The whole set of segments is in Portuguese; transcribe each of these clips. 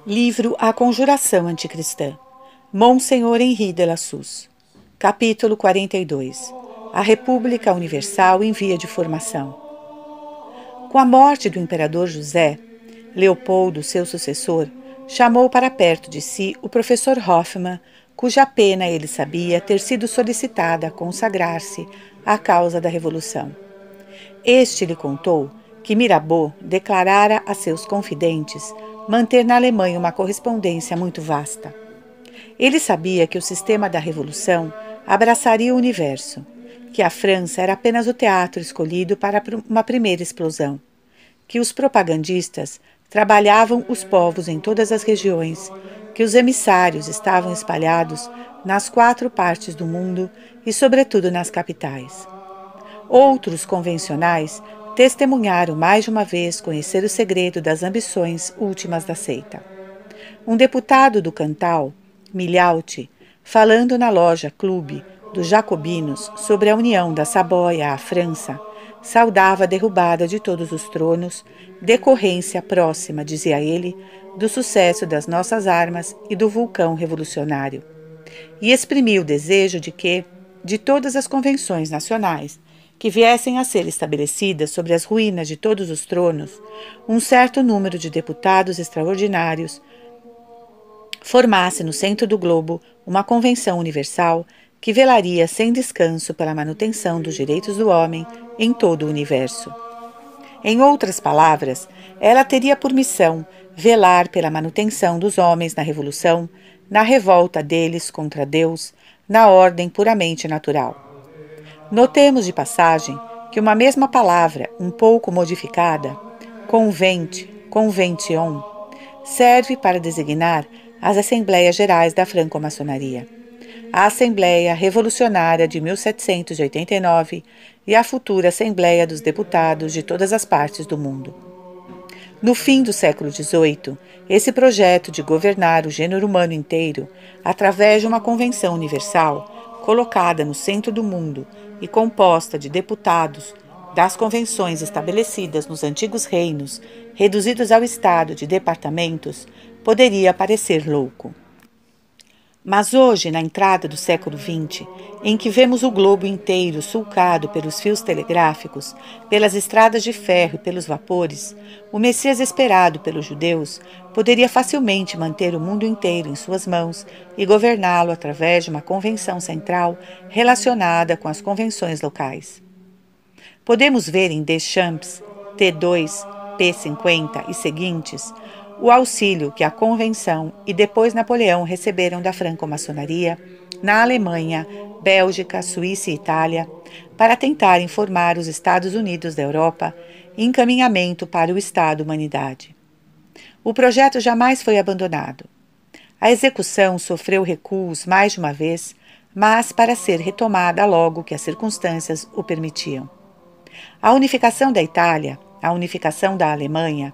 Livro A Conjuração Anticristã, Monsenhor Henri de Lassus. Capítulo 42. A República Universal em via de formação. Com a morte do imperador José, Leopoldo, seu sucessor, chamou para perto de si o professor Hoffmann, cuja pena ele sabia ter sido solicitada a consagrar-se à causa da Revolução. Este lhe contou que Mirabeau declarara a seus confidentes manter na Alemanha uma correspondência muito vasta. Ele sabia que o sistema da Revolução abraçaria o universo, que a França era apenas o teatro escolhido para uma primeira explosão, que os propagandistas trabalhavam os povos em todas as regiões, que os emissários estavam espalhados nas 4 partes do mundo e, sobretudo, nas capitais. Outros convencionais testemunharam mais de uma vez conhecer o segredo das ambições últimas da seita. Um deputado do Cantal, Miliaut, falando na loja Clube dos Jacobinos sobre a união da Saboia à França, saudava a derrubada de todos os tronos, decorrência próxima, dizia ele, do sucesso das nossas armas e do vulcão revolucionário. E exprimiu o desejo de que, de todas as convenções nacionais, que viessem a ser estabelecidas sobre as ruínas de todos os tronos, um certo número de deputados extraordinários formasse no centro do globo uma convenção universal que velaria sem descanso pela manutenção dos direitos do homem em todo o universo. Em outras palavras, ela teria por missão velar pela manutenção dos homens na revolução, na revolta deles contra Deus, na ordem puramente natural. Notemos de passagem que uma mesma palavra, um pouco modificada, convention, serve para designar as Assembleias Gerais da Franco-Maçonaria, a Assembleia Revolucionária de 1789 e a futura Assembleia dos Deputados de todas as partes do mundo. No fim do século XVIII, esse projeto de governar o gênero humano inteiro, através de uma convenção universal, colocada no centro do mundo e composta de deputados das convenções estabelecidas nos antigos reinos, reduzidos ao estado de departamentos, poderia parecer louco. Mas hoje, na entrada do século XX, em que vemos o globo inteiro sulcado pelos fios telegráficos, pelas estradas de ferro e pelos vapores, o Messias esperado pelos judeus poderia facilmente manter o mundo inteiro em suas mãos e governá-lo através de uma convenção central relacionada com as convenções locais. Podemos ver em Deschamps, T2, P50 e seguintes, o auxílio que a Convenção e depois Napoleão receberam da franco-maçonaria na Alemanha, Bélgica, Suíça e Itália para tentarem formar os Estados Unidos da Europa em encaminhamento para o Estado-humanidade. O projeto jamais foi abandonado. A execução sofreu recuos mais de uma vez, mas para ser retomada logo que as circunstâncias o permitiam. A unificação da Itália, a unificação da Alemanha,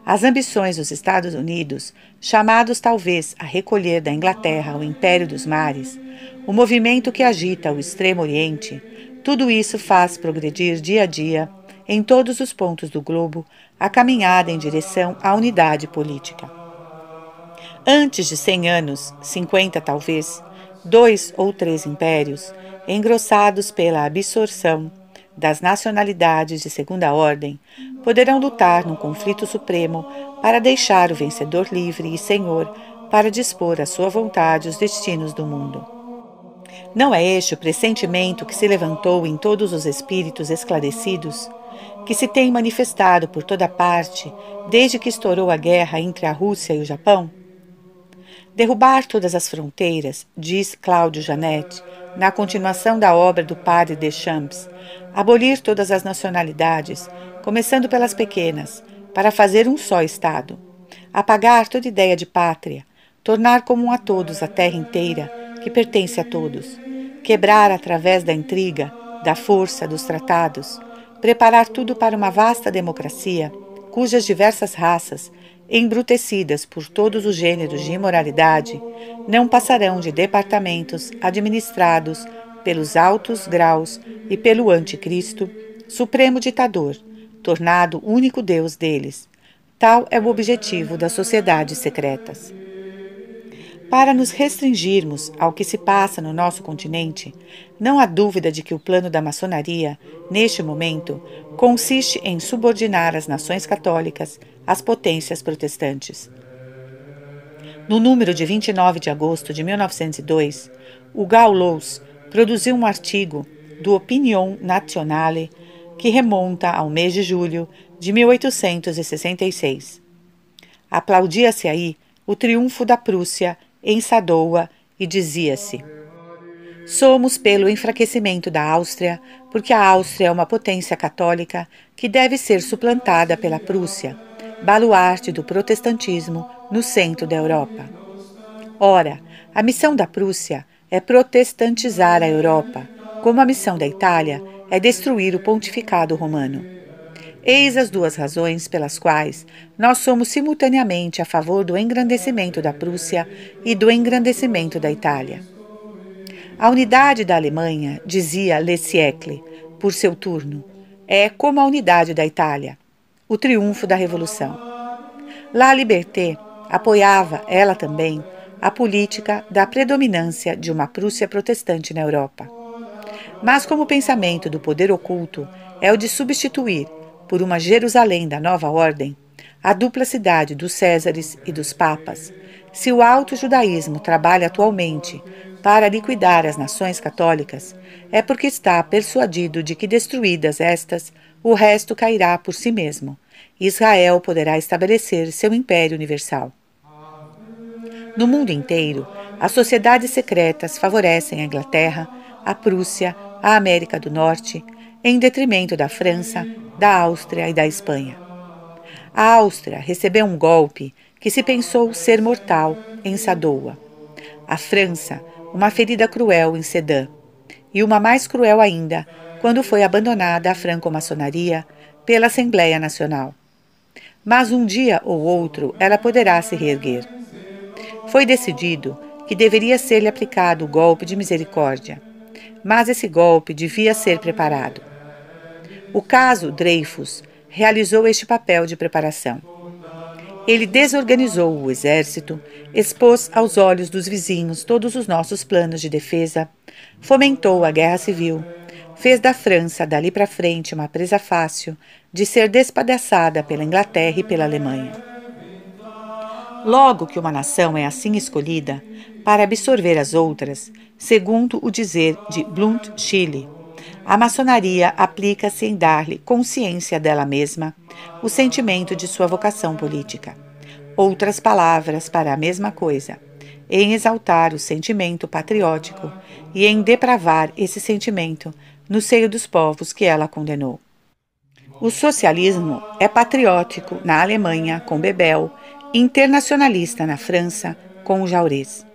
as ambições dos Estados Unidos, chamados talvez a recolher da Inglaterra o Império dos Mares, o movimento que agita o Extremo Oriente, tudo isso faz progredir dia a dia, em todos os pontos do globo, a caminhada em direção à unidade política. Antes de 100 anos, 50 talvez, 2 ou 3 impérios, engrossados pela absorção das nacionalidades de segunda ordem, poderão lutar num conflito supremo para deixar o vencedor livre e senhor para dispor à sua vontade os destinos do mundo. Não é este o pressentimento que se levantou em todos os espíritos esclarecidos, que se tem manifestado por toda parte desde que estourou a guerra entre a Rússia e o Japão? Derrubar todas as fronteiras, diz Cláudio Janetti, na continuação da obra do padre Deschamps, abolir todas as nacionalidades, começando pelas pequenas, para fazer um só Estado, apagar toda ideia de pátria, tornar comum a todos a terra inteira, que pertence a todos, quebrar através da intriga, da força, dos tratados, preparar tudo para uma vasta democracia, cujas diversas raças, embrutecidas por todos os gêneros de imoralidade, não passarão de departamentos administrados pelos altos graus e pelo anticristo, supremo ditador, tornado único Deus deles, Tal é o objetivo das sociedades secretas. Para nos restringirmos ao que se passa no nosso continente, não há dúvida de que o plano da maçonaria, neste momento, consiste em subordinar as nações católicas às potências protestantes. No número de 29 de agosto de 1902, o Gaulois produziu um artigo do Opinion Nationale que remonta ao mês de julho de 1866. Aplaudia-se aí o triunfo da Prússia em Sadowa e dizia-se: somos pelo enfraquecimento da Áustria, porque a Áustria é uma potência católica que deve ser suplantada pela Prússia, baluarte do protestantismo no centro da Europa. Ora, a missão da Prússia é protestantizar a Europa, como a missão da Itália é destruir o pontificado romano. Eis as duas razões pelas quais nós somos simultaneamente a favor do engrandecimento da Prússia e do engrandecimento da Itália. A unidade da Alemanha, dizia Le Siècle, por seu turno, é como a unidade da Itália, o triunfo da Revolução. La Liberté apoiava, ela também, a política da predominância de uma Prússia protestante na Europa. Mas como o pensamento do poder oculto é o de substituir, por uma Jerusalém da nova ordem, a dupla cidade dos Césares e dos Papas, se o alto judaísmo trabalha atualmente para liquidar as nações católicas, é porque está persuadido de que, destruídas estas, o resto cairá por si mesmo, e Israel poderá estabelecer seu império universal. No mundo inteiro, as sociedades secretas favorecem a Inglaterra, a Prússia, a América do Norte, em detrimento da França, da Áustria e da Espanha. A Áustria recebeu um golpe que se pensou ser mortal em Sadowa. A França, uma ferida cruel em Sedan. E uma mais cruel ainda, quando foi abandonada a franco-maçonaria pela Assembleia Nacional. Mas um dia ou outro ela poderá se reerguer. Foi decidido que deveria ser-lhe aplicado o golpe de misericórdia, mas esse golpe devia ser preparado. O caso Dreyfus realizou este papel de preparação. Ele desorganizou o exército, expôs aos olhos dos vizinhos todos os nossos planos de defesa, fomentou a guerra civil, fez da França dali para frente uma presa fácil de ser despedaçada pela Inglaterra e pela Alemanha. Logo que uma nação é assim escolhida para absorver as outras, segundo o dizer de Blunt Schilly, a maçonaria aplica-se em dar-lhe consciência dela mesma, o sentimento de sua vocação política. Outras palavras para a mesma coisa, em exaltar o sentimento patriótico e em depravar esse sentimento no seio dos povos que ela condenou. O socialismo é patriótico na Alemanha, com Bebel, internacionalista na França, com Jaurès.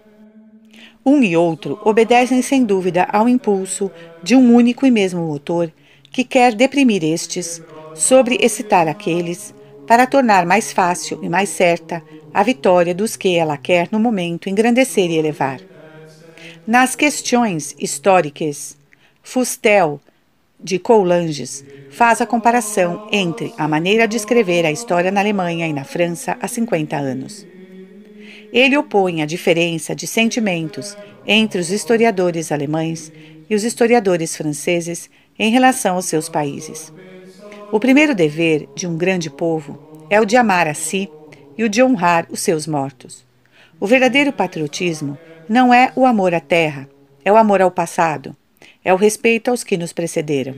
Um e outro obedecem sem dúvida ao impulso de um único e mesmo motor que quer deprimir estes, sobre-excitar aqueles, para tornar mais fácil e mais certa a vitória dos que ela quer no momento engrandecer e elevar. Nas questões históricas, Fustel, de Coulanges, faz a comparação entre a maneira de escrever a história na Alemanha e na França há 50 anos. Ele opõe a diferença de sentimentos entre os historiadores alemães e os historiadores franceses em relação aos seus países. O primeiro dever de um grande povo é o de amar a si e o de honrar os seus mortos. O verdadeiro patriotismo não é o amor à terra, é o amor ao passado, é o respeito aos que nos precederam.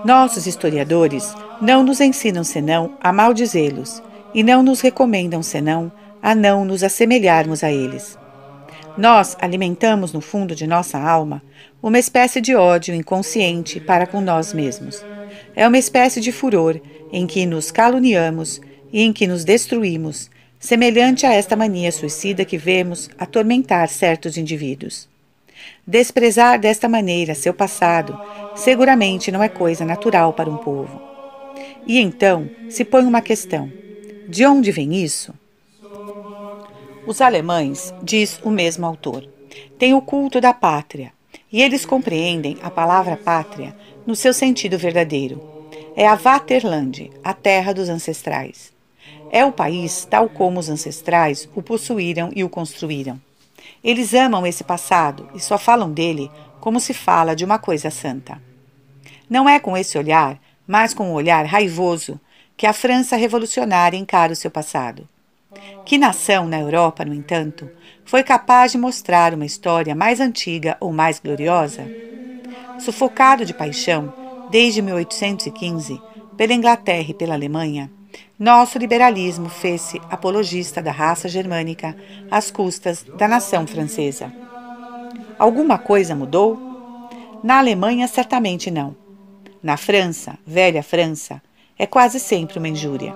Nossos historiadores não nos ensinam senão a maldizê-los e não nos recomendam senão a não nos assemelharmos a eles. Nós alimentamos no fundo de nossa alma uma espécie de ódio inconsciente para com nós mesmos. É uma espécie de furor em que nos caluniamos e em que nos destruímos, semelhante a esta mania suicida que vemos atormentar certos indivíduos. Desprezar desta maneira seu passado seguramente não é coisa natural para um povo. E então se põe uma questão: de onde vem isso? Os alemães, diz o mesmo autor, têm o culto da pátria, e eles compreendem a palavra pátria no seu sentido verdadeiro. É a Vaterland, a terra dos ancestrais. É o país tal como os ancestrais o possuíram e o construíram. Eles amam esse passado e só falam dele como se fala de uma coisa santa. Não é com esse olhar, mas com um olhar raivoso, que a França revolucionária encara o seu passado. Que nação na Europa, no entanto, foi capaz de mostrar uma história mais antiga ou mais gloriosa? Sufocado de paixão, desde 1815, pela Inglaterra e pela Alemanha, nosso liberalismo fez-se apologista da raça germânica às custas da nação francesa. Alguma coisa mudou? Na Alemanha, certamente não. Na França, velha França, é quase sempre uma injúria.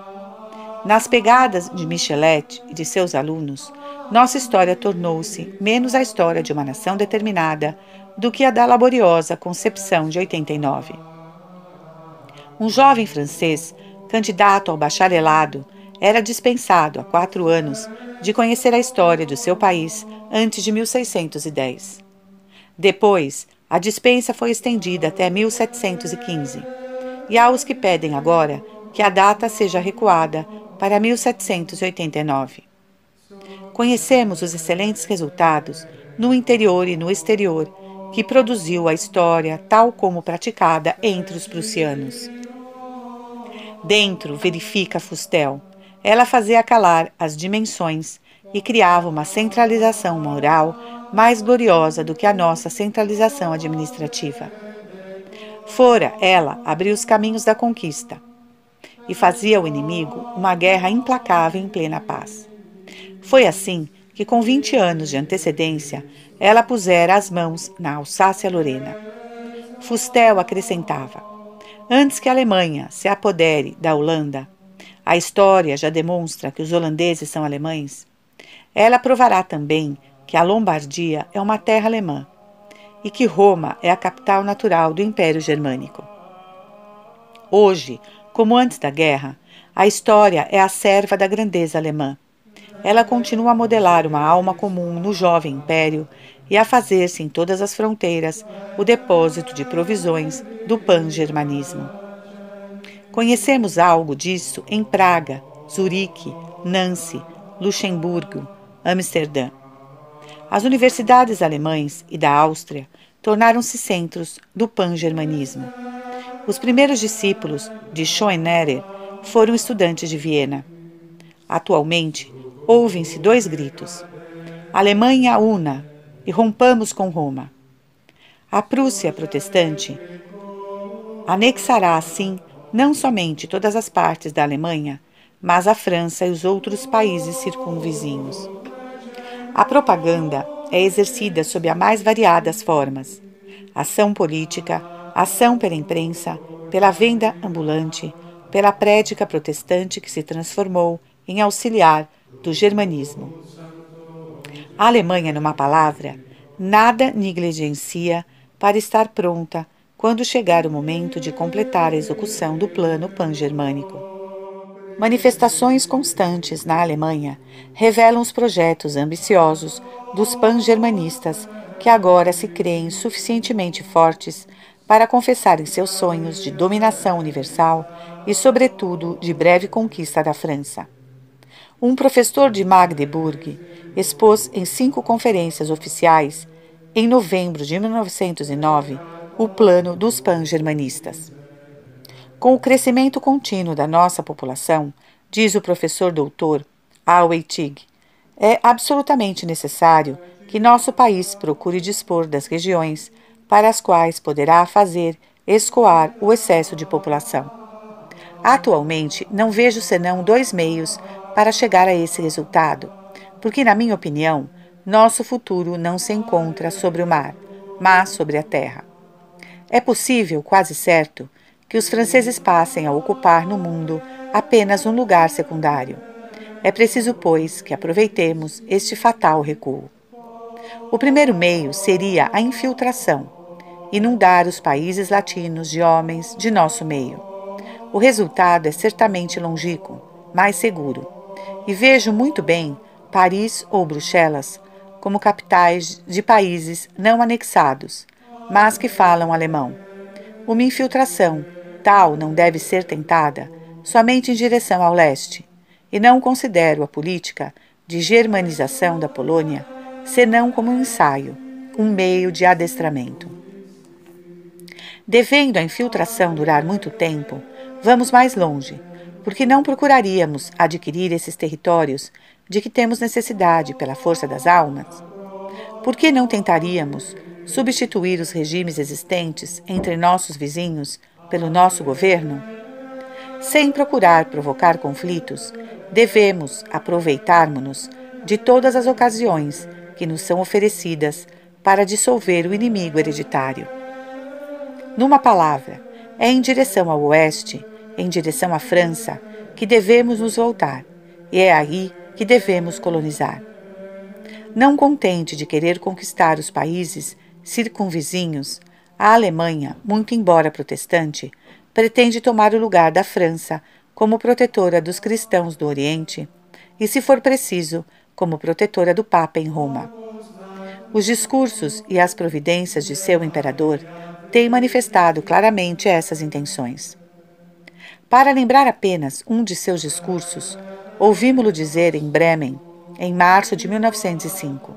Nas pegadas de Michelet e de seus alunos, nossa história tornou-se menos a história de uma nação determinada do que a da laboriosa Concepção de 89. Um jovem francês, candidato ao bacharelado, era dispensado há 4 anos de conhecer a história do seu país antes de 1610. Depois, a dispensa foi estendida até 1715, e há os que pedem agora que a data seja recuada para 1789. Conhecemos os excelentes resultados no interior e no exterior que produziu a história tal como praticada entre os prussianos. Dentro, verifica Fustel, ela fazia calar as dimensões e criava uma centralização moral mais gloriosa do que a nossa centralização administrativa. Fora ela abrir os caminhos da conquista e fazia ao inimigo uma guerra implacável em plena paz. Foi assim que, com 20 anos de antecedência, ela pusera as mãos na Alsácia-Lorena. Fustel acrescentava: antes que a Alemanha se apodere da Holanda, a história já demonstra que os holandeses são alemães. Ela provará também que a Lombardia é uma terra alemã e que Roma é a capital natural do Império Germânico. Hoje, como antes da guerra, a história é a serva da grandeza alemã. Ela continua a modelar uma alma comum no jovem império e a fazer-se em todas as fronteiras o depósito de provisões do pan-germanismo. Conhecemos algo disso em Praga, Zurique, Nancy, Luxemburgo, Amsterdã. As universidades alemãs e da Áustria tornaram-se centros do pan-germanismo. Os primeiros discípulos de Schoenerer foram estudantes de Viena. Atualmente, ouvem-se 2 gritos: Alemanha una e rompamos com Roma. A Prússia protestante anexará assim não somente todas as partes da Alemanha, mas a França e os outros países circunvizinhos. A propaganda é exercida sob as mais variadas formas: ação política, ação pela imprensa, pela venda ambulante, pela prédica protestante que se transformou em auxiliar do germanismo. A Alemanha, numa palavra, nada negligencia para estar pronta quando chegar o momento de completar a execução do plano pan-germânico. Manifestações constantes na Alemanha revelam os projetos ambiciosos dos pan-germanistas que agora se creem suficientemente fortes para confessarem seus sonhos de dominação universal e, sobretudo, de breve conquista da França. Um professor de Magdeburg expôs em 5 conferências oficiais, em novembro de 1909, o plano dos pan-germanistas. Com o crescimento contínuo da nossa população, diz o professor doutor Auetig, é absolutamente necessário que nosso país procure dispor das regiões para as quais poderá fazer escoar o excesso de população. Atualmente, não vejo senão 2 meios para chegar a esse resultado, porque, na minha opinião, nosso futuro não se encontra sobre o mar, mas sobre a terra. É possível, quase certo, que os franceses passem a ocupar no mundo apenas um lugar secundário. É preciso, pois, que aproveitemos este fatal recuo. O primeiro meio seria a infiltração, inundar os países latinos de homens de nosso meio. O resultado é certamente longínquo, mas seguro, e vejo muito bem Paris ou Bruxelas como capitais de países não anexados, mas que falam alemão. Uma infiltração tal não deve ser tentada somente em direção ao leste, e não considero a política de germanização da Polônia senão como um ensaio, um meio de adestramento. Devendo a infiltração durar muito tempo, vamos mais longe, porque não procuraríamos adquirir esses territórios de que temos necessidade pela força das almas? Por que não tentaríamos substituir os regimes existentes entre nossos vizinhos pelo nosso governo? Sem procurar provocar conflitos, devemos aproveitarmos-nos de todas as ocasiões que nos são oferecidas para dissolver o inimigo hereditário. Numa palavra, é em direção ao oeste, em direção à França, que devemos nos voltar, e é aí que devemos colonizar. Não contente de querer conquistar os países circunvizinhos, a Alemanha, muito embora protestante, pretende tomar o lugar da França como protetora dos cristãos do Oriente e, se for preciso, como protetora do Papa em Roma. Os discursos e as providências de seu imperador têm manifestado claramente essas intenções. Para lembrar apenas um de seus discursos, ouvimos-lo dizer em Bremen, em março de 1905: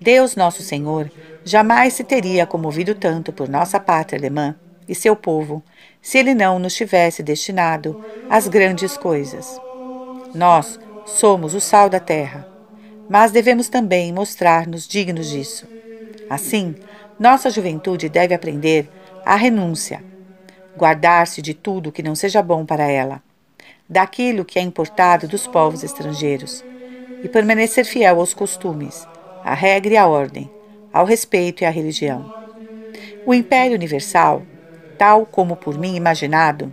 Deus Nosso Senhor jamais se teria comovido tanto por nossa pátria alemã e seu povo, se ele não nos tivesse destinado às grandes coisas. Nós somos o sal da terra, mas devemos também mostrar-nos dignos disso. Assim, nossa juventude deve aprender a renúncia, guardar-se de tudo que não seja bom para ela, daquilo que é importado dos povos estrangeiros, e permanecer fiel aos costumes, à regra e à ordem, ao respeito e à religião. O Império Universal, tal como por mim imaginado,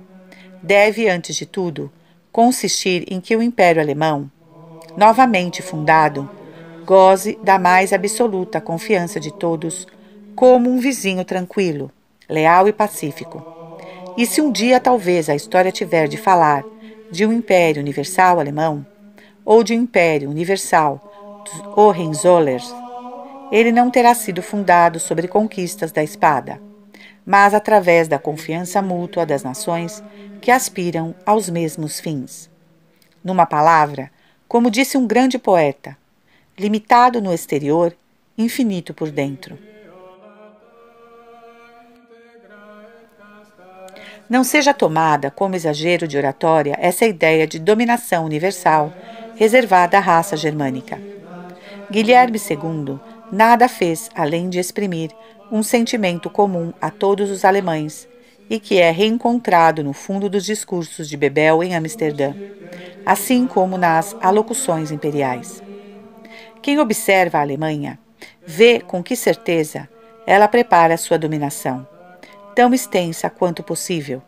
deve, antes de tudo, consistir em que o Império Alemão, novamente fundado, goze da mais absoluta confiança de todos, como um vizinho tranquilo, leal e pacífico. E se um dia talvez a história tiver de falar de um Império Universal alemão, ou de um Império Universal dos Hohenzollers, ele não terá sido fundado sobre conquistas da espada, mas através da confiança mútua das nações que aspiram aos mesmos fins. Numa palavra, como disse um grande poeta, limitado no exterior, infinito por dentro. Não seja tomada como exagero de oratória essa ideia de dominação universal reservada à raça germânica. Guilherme II nada fez além de exprimir um sentimento comum a todos os alemães e que é reencontrado no fundo dos discursos de Bebel em Amsterdã, assim como nas alocuções imperiais. Quem observa a Alemanha vê com que certeza ela prepara sua dominação, tão extensa quanto possível,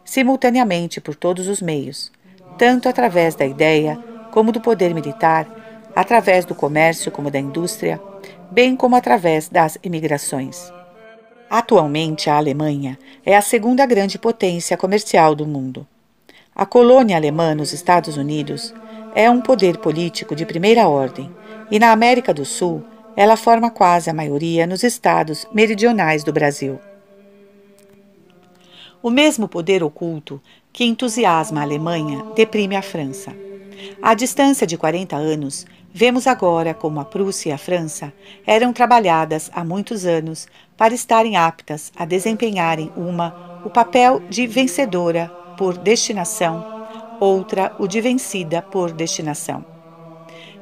simultaneamente por todos os meios, tanto através da ideia como do poder militar, através do comércio como da indústria, bem como através das imigrações. Atualmente, a Alemanha é a segunda grande potência comercial do mundo. A colônia alemã nos Estados Unidos é um poder político de primeira ordem, e na América do Sul ela forma quase a maioria nos estados meridionais do Brasil. O mesmo poder oculto que entusiasma a Alemanha deprime a França. À distância de 40 anos, vemos agora como a Prússia e a França eram trabalhadas há muitos anos para estarem aptas a desempenharem o papel de vencedora por destinação, outra o de vencida por destinação.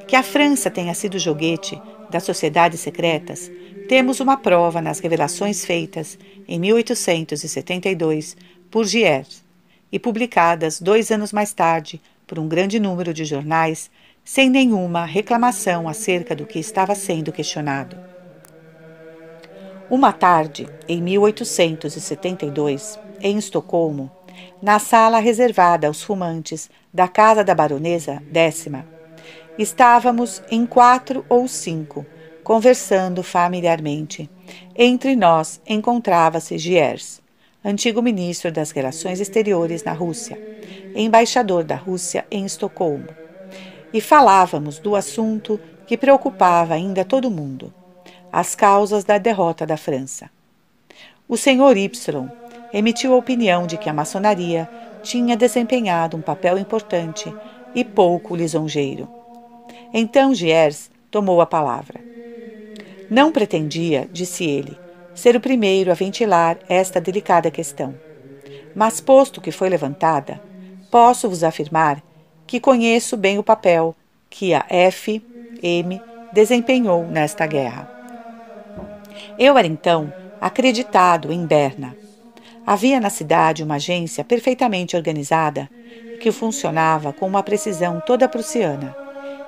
Que a França tenha sido joguete das sociedades secretas, temos uma prova nas revelações feitas em 1872 por Giers e publicadas 2 anos mais tarde por um grande número de jornais, sem nenhuma reclamação acerca do que estava sendo questionado. Uma tarde, em 1872, em Estocolmo, na sala reservada aos fumantes da casa da baronesa Décima, estávamos em 4 ou 5, conversando familiarmente. Entre nós encontrava-se Giers, antigo ministro das Relações Exteriores na Rússia, embaixador da Rússia em Estocolmo, e falávamos do assunto que preocupava ainda todo mundo, as causas da derrota da França. O Sr. Y emitiu a opinião de que a maçonaria tinha desempenhado um papel importante e pouco lisonjeiro. Então Giers tomou a palavra. Não pretendia, disse ele, ser o primeiro a ventilar esta delicada questão. Mas, posto que foi levantada, posso vos afirmar que conheço bem o papel que a F.M. desempenhou nesta guerra. Eu era então acreditado em Berna. Havia na cidade uma agência perfeitamente organizada que funcionava com uma precisão toda prussiana,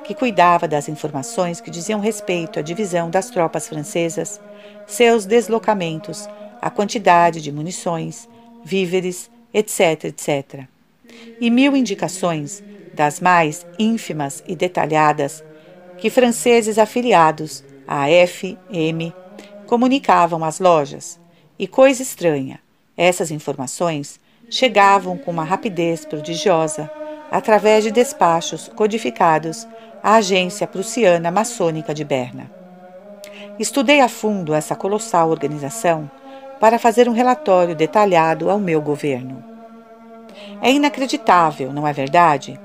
que cuidava das informações que diziam respeito à divisão das tropas francesas, seus deslocamentos, a quantidade de munições, víveres, etc., etc. E 1000 indicações, das mais ínfimas e detalhadas, que franceses afiliados à F.M. comunicavam às lojas. E coisa estranha, essas informações chegavam com uma rapidez prodigiosa através de despachos codificados à agência prussiana maçônica de Berna. Estudei a fundo essa colossal organização para fazer um relatório detalhado ao meu governo. É inacreditável, não é verdade?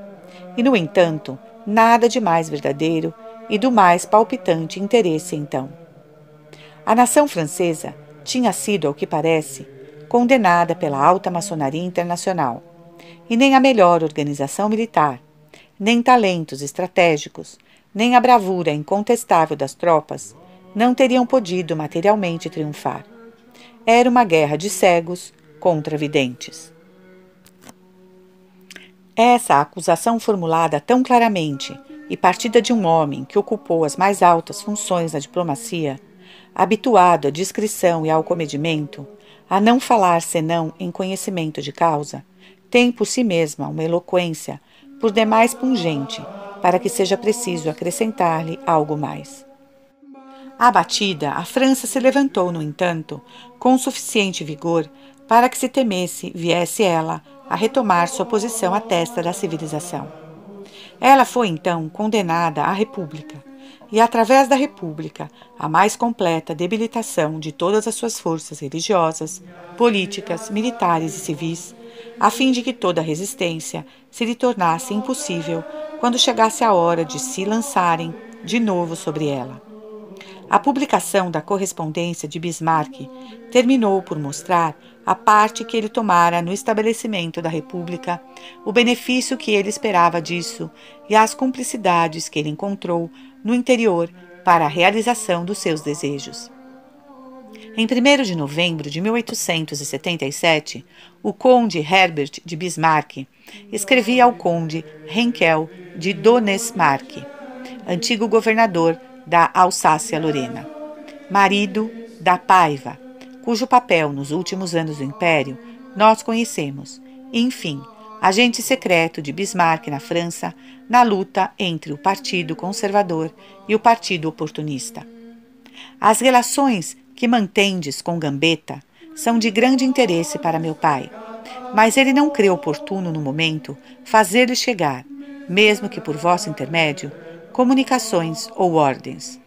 E, no entanto, nada de mais verdadeiro e do mais palpitante interesse então. A nação francesa tinha sido, ao que parece, condenada pela alta maçonaria internacional, e nem a melhor organização militar, nem talentos estratégicos, nem a bravura incontestável das tropas não teriam podido materialmente triunfar. Era uma guerra de cegos contra videntes. Essa acusação formulada tão claramente e partida de um homem que ocupou as mais altas funções na diplomacia, habituado à discrição e ao comedimento, a não falar senão em conhecimento de causa, tem por si mesma uma eloquência por demais pungente para que seja preciso acrescentar-lhe algo mais. Abatida, a França se levantou, no entanto, com suficiente vigor para que se temesse viesse ela a retomar sua posição à testa da civilização. Ela foi, então, condenada à República, e, através da República, a mais completa debilitação de todas as suas forças religiosas, políticas, militares e civis, a fim de que toda resistência se lhe tornasse impossível quando chegasse a hora de se lançarem de novo sobre ela. A publicação da correspondência de Bismarck terminou por mostrar a parte que ele tomara no estabelecimento da República, o benefício que ele esperava disso e as cumplicidades que ele encontrou no interior para a realização dos seus desejos. Em 1º de novembro de 1877, o conde Herbert de Bismarck escrevia ao conde Henkel de Donesmarck, antigo governador da Alsácia-Lorena, marido da Paiva, cujo papel nos últimos anos do Império nós conhecemos, e, enfim, agente secreto de Bismarck na França na luta entre o Partido Conservador e o Partido Oportunista. As relações que mantendes com Gambetta são de grande interesse para meu pai, mas ele não crê oportuno no momento fazer-lhe chegar, mesmo que por vosso intermédio, comunicações ou ordens.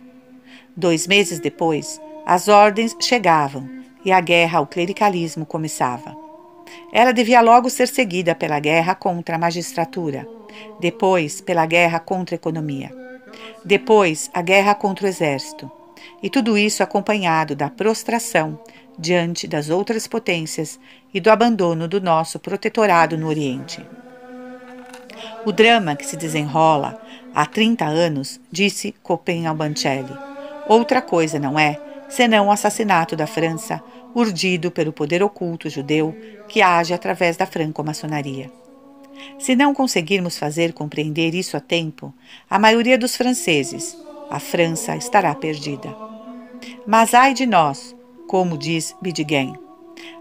2 meses depois, as ordens chegavam e a guerra ao clericalismo começava. Ela devia logo ser seguida pela guerra contra a magistratura, depois pela guerra contra a economia, depois a guerra contra o exército, e tudo isso acompanhado da prostração diante das outras potências e do abandono do nosso protetorado no Oriente. O drama que se desenrola há 30 anos, disse Copin ao Bancelli, outra coisa não é, senão o assassinato da França, urdido pelo poder oculto judeu que age através da franco-maçonaria. Se não conseguirmos fazer compreender isso a tempo, a maioria dos franceses, a França estará perdida. Mas ai de nós, como diz Bidegen,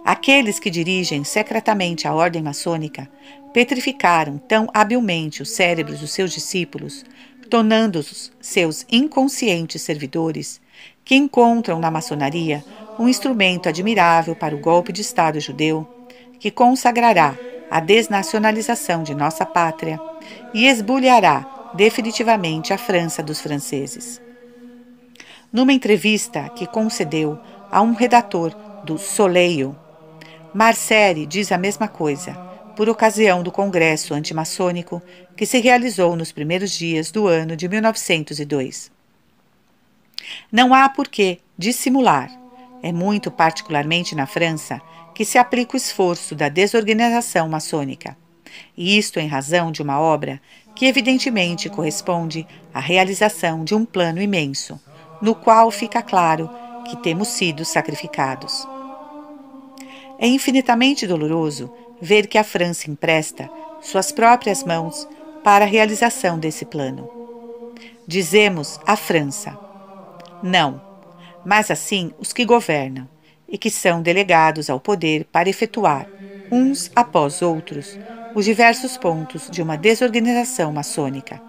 aqueles que dirigem secretamente a ordem maçônica petrificaram tão habilmente os cérebros dos seus discípulos, tornando-os seus inconscientes servidores, que encontram na maçonaria um instrumento admirável para o golpe de Estado judeu, que consagrará a desnacionalização de nossa pátria e esbulhará definitivamente a França dos franceses. Numa entrevista que concedeu a um redator do Soleil, Marceri diz a mesma coisa, por ocasião do Congresso Antimaçônico que se realizou nos primeiros dias do ano de 1902. Não há por que dissimular. É muito particularmente na França que se aplica o esforço da desorganização maçônica, e isto em razão de uma obra que evidentemente corresponde à realização de um plano imenso, no qual fica claro que temos sido sacrificados. É infinitamente doloroso ver que a França empresta suas próprias mãos para a realização desse plano. Dizemos a França, não, mas assim os que governam e que são delegados ao poder para efetuar, uns após outros, os diversos pontos de uma desorganização maçônica.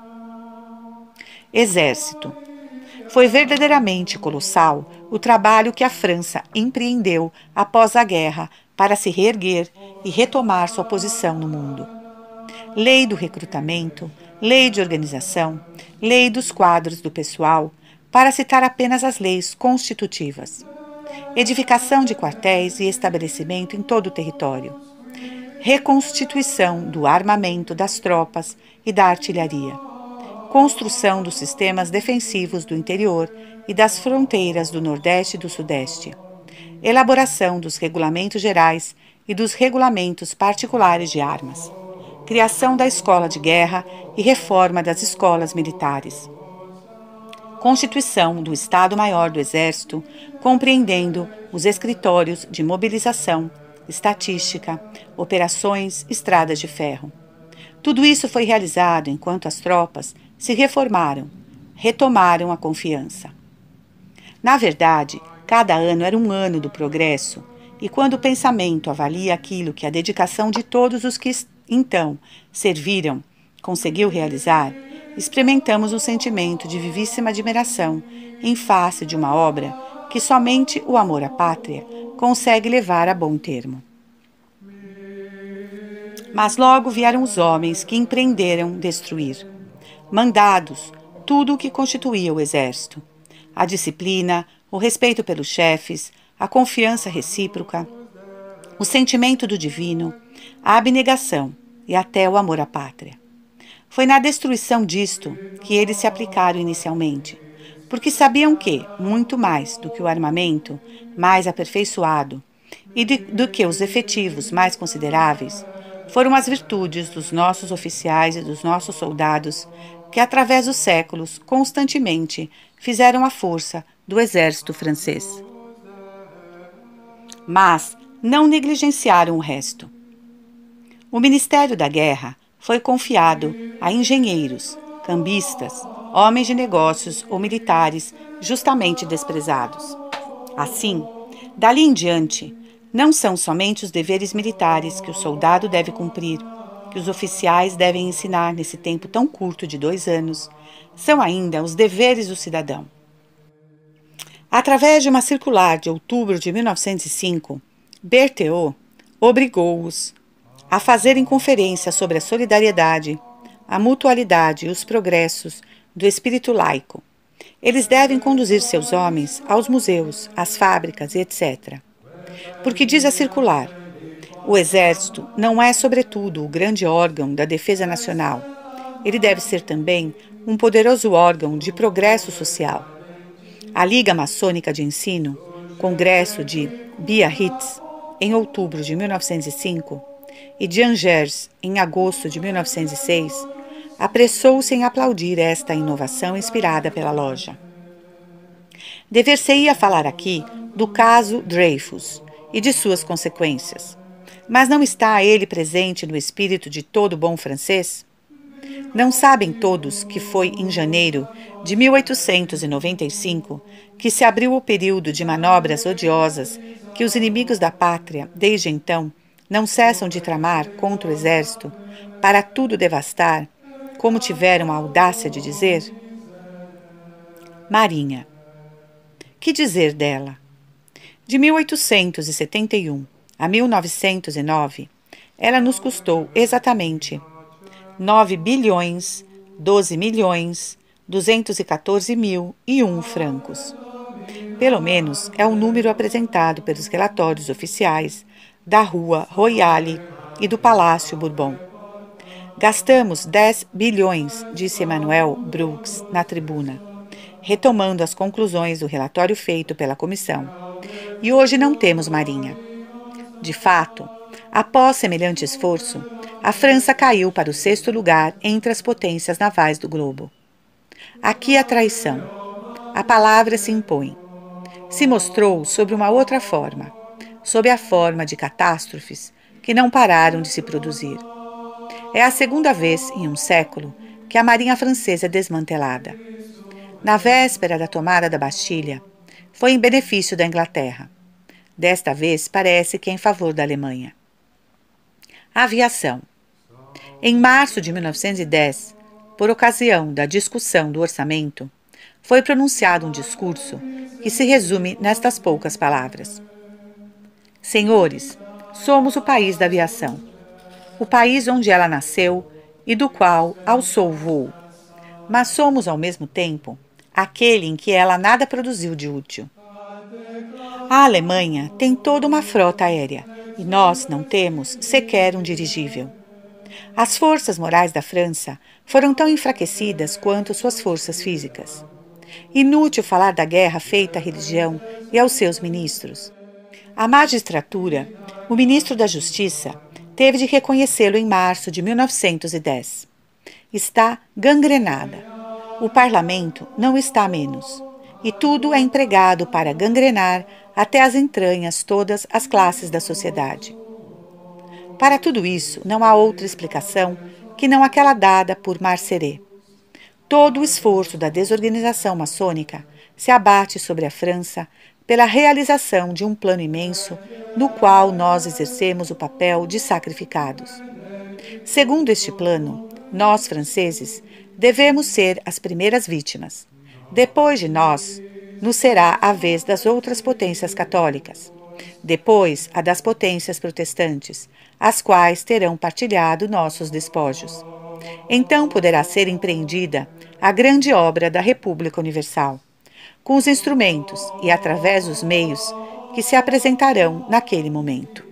Exército. Foi verdadeiramente colossal o trabalho que a França empreendeu após a guerra para se reerguer e retomar sua posição no mundo. Lei do recrutamento, lei de organização, lei dos quadros do pessoal, para citar apenas as leis constitutivas. Edificação de quartéis e estabelecimento em todo o território. Reconstituição do armamento das tropas e da artilharia. Construção dos sistemas defensivos do interior e das fronteiras do Nordeste e do Sudeste. Elaboração dos regulamentos gerais e dos regulamentos particulares de armas. Criação da escola de guerra e reforma das escolas militares. Constituição do Estado-Maior do Exército, compreendendo os escritórios de mobilização, estatística, operações, estradas de ferro. Tudo isso foi realizado enquanto as tropas se reformaram, retomaram a confiança. Na verdade, cada ano era um ano do progresso, e quando o pensamento avalia aquilo que a dedicação de todos os que então serviram conseguiu realizar, experimentamos um sentimento de vivíssima admiração em face de uma obra que somente o amor à pátria consegue levar a bom termo. Mas logo vieram os homens que empreenderam destruir. Mandados, tudo o que constituía o exército. A disciplina, o respeito pelos chefes, a confiança recíproca, o sentimento do divino, a abnegação e até o amor à pátria. Foi na destruição disto que eles se aplicaram inicialmente, porque sabiam que, muito mais do que o armamento mais aperfeiçoado e do que os efetivos mais consideráveis, foram as virtudes dos nossos oficiais e dos nossos soldados que, através dos séculos, constantemente fizeram a força do exército francês. Mas não negligenciaram o resto. O Ministério da Guerra foi confiado a engenheiros, cambistas, homens de negócios ou militares justamente desprezados. Assim, dali em diante, não são somente os deveres militares que o soldado deve cumprir, que os oficiais devem ensinar nesse tempo tão curto de 2 anos, são ainda os deveres do cidadão. Através de uma circular de outubro de 1905, Berthelot obrigou-os a fazerem conferência sobre a solidariedade, a mutualidade e os progressos do espírito laico. Eles devem conduzir seus homens aos museus, às fábricas e etc. Porque diz a circular, o Exército não é, sobretudo, o grande órgão da defesa nacional. Ele deve ser também um poderoso órgão de progresso social. A Liga Maçônica de Ensino, Congresso de Biarritz, em outubro de 1905, e de Angers, em agosto de 1906, apressou-se em aplaudir esta inovação inspirada pela loja. Dever-se-ia falar aqui do caso Dreyfus e de suas consequências. Mas não está ele presente no espírito de todo bom francês? Não sabem todos que foi em janeiro de 1895 que se abriu o período de manobras odiosas que os inimigos da pátria, desde então, não cessam de tramar contra o exército para tudo devastar, como tiveram a audácia de dizer? Marinha. Que dizer dela? De 1871 a 1909, ela nos custou exatamente 9 bilhões, 12 milhões, 214.001 francos. Pelo menos é o número apresentado pelos relatórios oficiais da Rua Royale e do Palácio Bourbon. Gastamos 10 bilhões, disse Emanuel Brooks na tribuna, retomando as conclusões do relatório feito pela comissão. E hoje não temos marinha. De fato, após semelhante esforço, a França caiu para o 6º lugar entre as potências navais do globo. Aqui a traição. A palavra se impõe. Se mostrou sob uma outra forma, sob a forma de catástrofes que não pararam de se produzir. É a segunda vez em um século que a marinha francesa é desmantelada. Na véspera da tomada da Bastilha, foi em benefício da Inglaterra. Desta vez parece que é em favor da Alemanha. Aviação. Em março de 1910, por ocasião da discussão do orçamento, foi pronunciado um discurso que se resume nestas poucas palavras. Senhores, somos o país da aviação, o país onde ela nasceu e do qual alçou o voo, mas somos ao mesmo tempo aquele em que ela nada produziu de útil. A Alemanha tem toda uma frota aérea e nós não temos sequer um dirigível. As forças morais da França foram tão enfraquecidas quanto suas forças físicas. Inútil falar da guerra feita à religião e aos seus ministros. A magistratura, o ministro da Justiça, teve de reconhecê-lo em março de 1910. Está gangrenada. O parlamento não está menos. E tudo é empregado para gangrenar até as entranhas todas as classes da sociedade. Para tudo isso, não há outra explicação que não aquela dada por Marceret. Todo o esforço da desorganização maçônica se abate sobre a França pela realização de um plano imenso no qual nós exercemos o papel de sacrificados. Segundo este plano, nós, franceses, devemos ser as primeiras vítimas. Depois de nós, nos será a vez das outras potências católicas. Depois, a das potências protestantes, as quais terão partilhado nossos despojos. Então poderá ser empreendida a grande obra da República Universal, com os instrumentos e através dos meios que se apresentarão naquele momento.